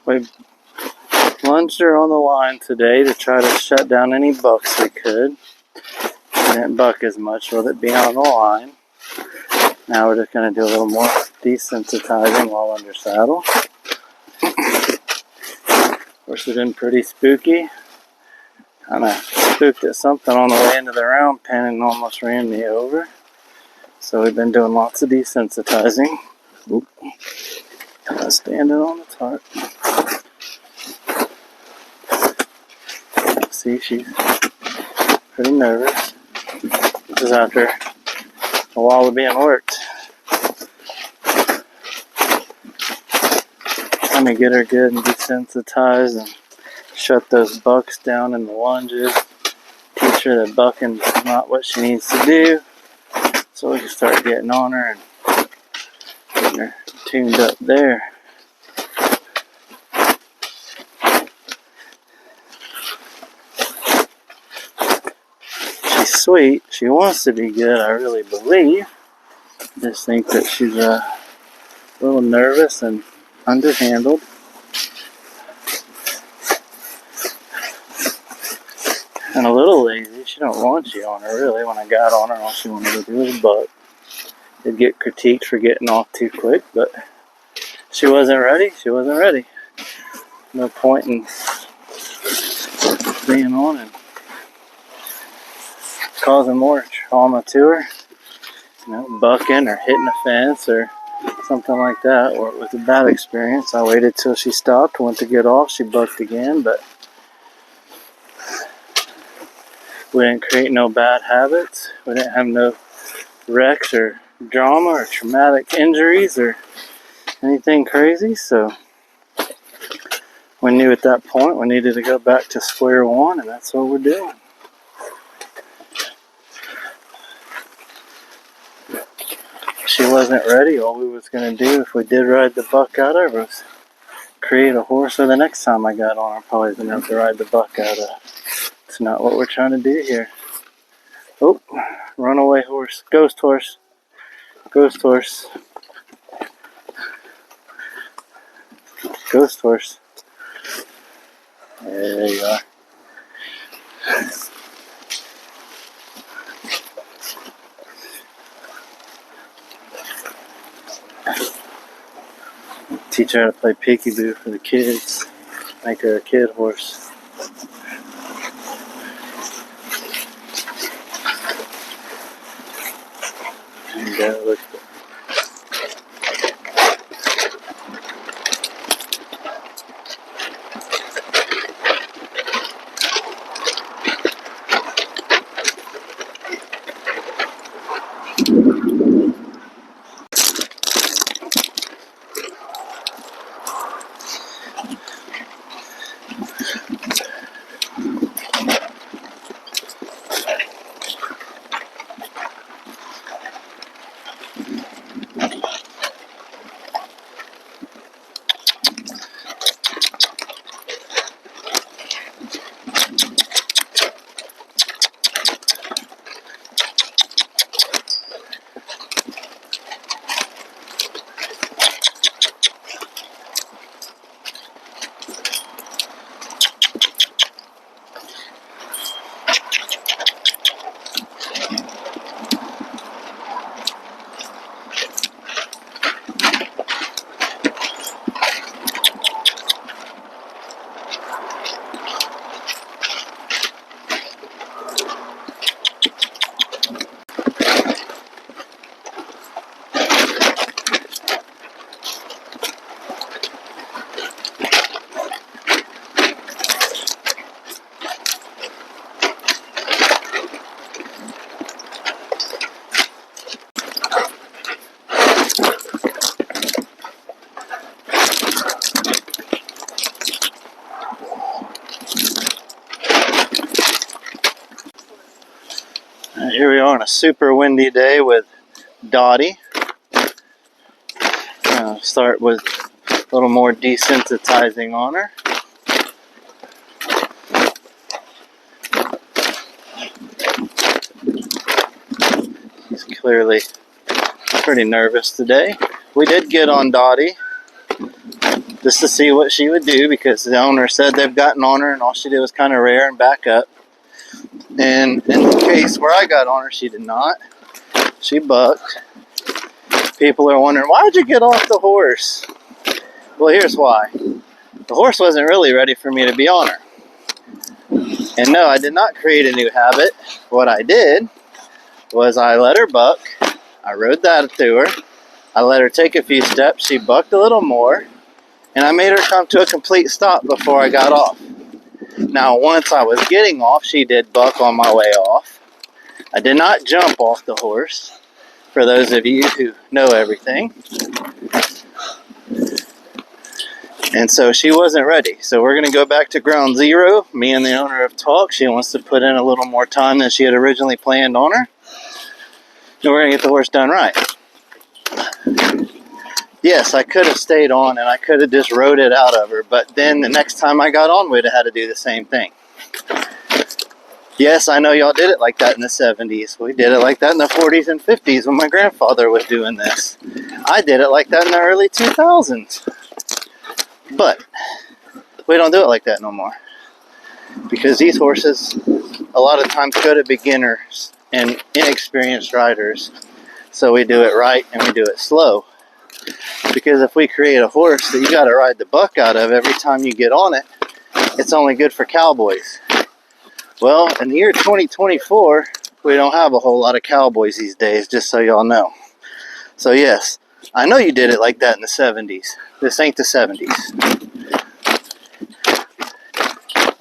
We lunged her on the line today to try to shut down any bucks we could. We didn't buck as much with it being on the line. Now we're just going to do a little more desensitizing while under saddle. Horse has been pretty spooky. Kind of spooked at something on the way into the round pen and almost ran me over. So we've been doing lots of desensitizing. Oop. Standing on the tarp. See, she's pretty nervous. This is after a while of being worked. Trying to get her good and desensitized and shut those bucks down in the lunges. Teach her that bucking's not what she needs to do. So we can start getting on her and getting her tuned up there. She's sweet. She wants to be good, I really believe. I just think that she's a little nervous and underhandled. And a little lazy. She don't want you on her really. When I got on her, all she wanted to do was buck. Did get critiqued for getting off too quick, but she wasn't ready. She wasn't ready. No point in being on and causing more trauma to her. You know, bucking or hitting a fence or something like that. Or it was a bad experience. I waited till she stopped, went to get off. She bucked again, but we didn't create no bad habits. We didn't have no wrecks or drama or traumatic injuries or anything crazy. So we knew at that point we needed to go back to square one, and that's what we're doing. She wasn't ready. All we was going to do if we did ride the buck out of her was create a horse for the next time I got on her. Probably going to have to ride the buck out of. It's not what we're trying to do here. Oh, runaway horse. Ghost horse. Ghost horse. Ghost horse. There you are. Teach her how to play peekaboo for the kids. Make her a kid horse. And look. Here we are on a super windy day with Dottie. Start with a little more desensitizing on her. She's clearly pretty nervous today. We did get on Dottie just to see what she would do, because the owner said they've gotten on her and all she did was kind of rear and back up. And in the case where I got on her, she did not. She bucked. People are wondering, why'd you get off the horse? Well, here's why. The horse wasn't really ready for me to be on her. And no, I did not create a new habit. What I did was I let her buck. I rode that through her. I let her take a few steps. She bucked a little more. And I made her come to a complete stop before I got off. Now, once I was getting off, she did buck on my way off. I did not jump off the horse, for those of you who know everything. And so she wasn't ready. So we're going to go back to ground zero. Me and the owner have talked. She wants to put in a little more time than she had originally planned on her. And we're going to get the horse done right. Yes, I could have stayed on and I could have just rode it out of her. But then the next time I got on, we'd have had to do the same thing. Yes, I know y'all did it like that in the 70s. We did it like that in the 40s and 50s when my grandfather was doing this. I did it like that in the early 2000s. But we don't do it like that no more. Because these horses, a lot of times, go to beginners and inexperienced riders. So we do it right and we do it slow. Because if we create a horse that you got to ride the buck out of every time you get on it, it's only good for cowboys. Well, in the year 2024, we don't have a whole lot of cowboys these days, just so y'all know. So yes, I know you did it like that in the 70s. This ain't the 70s.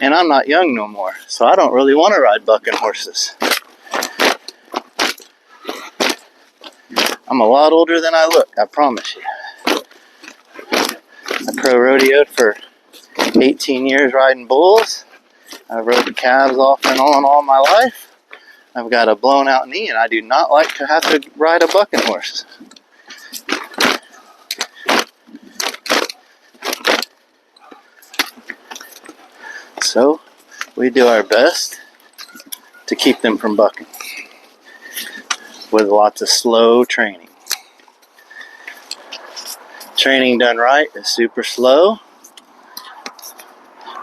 And I'm not young no more, so I don't really want to ride bucking horses. I'm a lot older than I look, I promise you. I pro-rodeoed for 18 years riding bulls. I've rode the calves off and on all my life. I've got a blown out knee and I do not like to have to ride a bucking horse. So we do our best to keep them from bucking with lots of slow training. Training done right is super slow.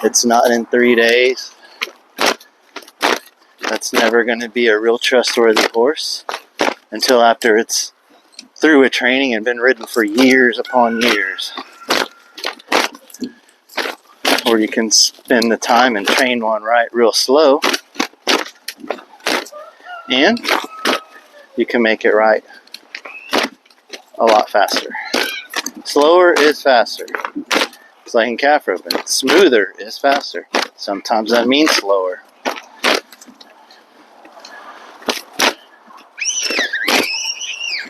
It's not in 3 days. That's never going to be a real trustworthy horse until after it's through with training and been ridden for years upon years. Or you can spend the time and train one right real slow, and you can make it right a lot faster. Slower is faster. It's like in calf roping. Smoother is faster. Sometimes that means slower.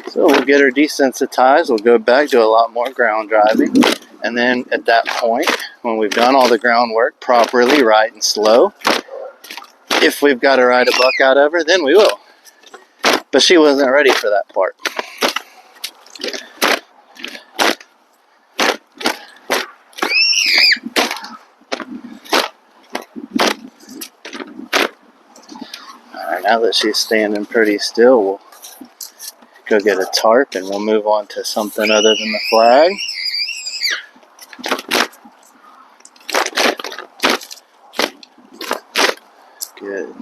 So we'll get her desensitized. We'll go back to a lot more ground driving. And then at that point, when we've done all the groundwork properly, right and slow, if we've got to ride a buck out of her, then we will. But she wasn't ready for that part. Alright, now that she's standing pretty still, we'll go get a tarp and we'll move on to something other than the flag. Good.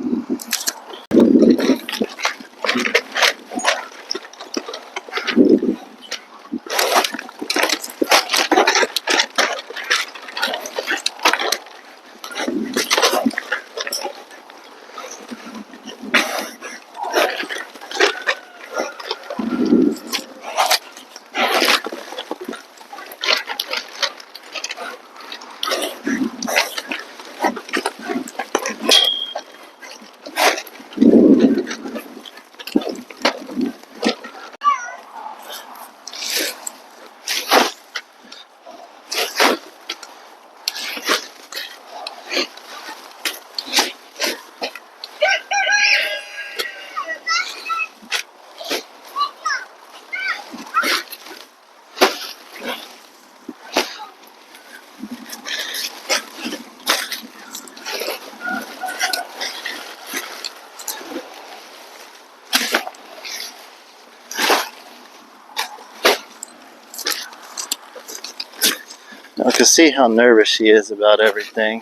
to see how nervous she is about everything.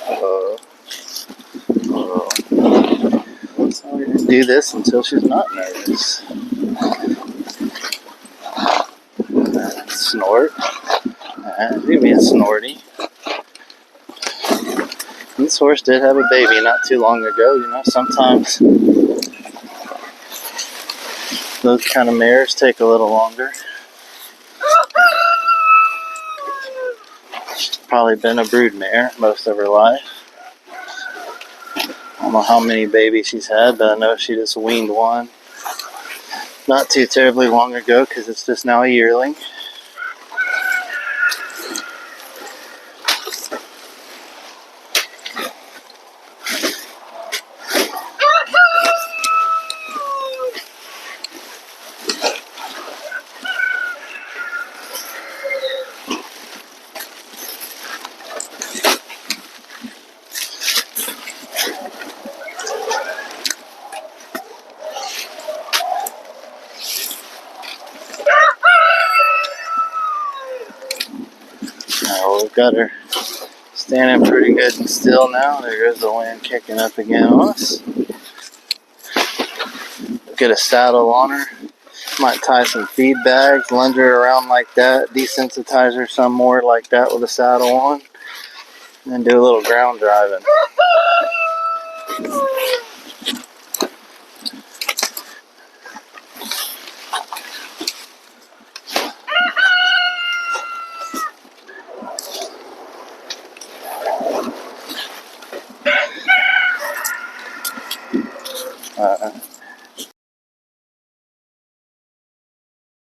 So we're going to do this until she's not nervous. Snort. Do me a snorty. This horse did have a baby not too long ago. You know, sometimes those kind of mares take a little longer. She's probably been a brood mare most of her life. I don't know how many babies she's had, but I know she just weaned one not too terribly long ago because it's just now a yearling. We've got her standing pretty good and still now. There goes the wind kicking up again on us. Get a saddle on her. Might tie some feed bags, lunge her around like that, desensitize her some more like that with a saddle on, and then do a little ground driving.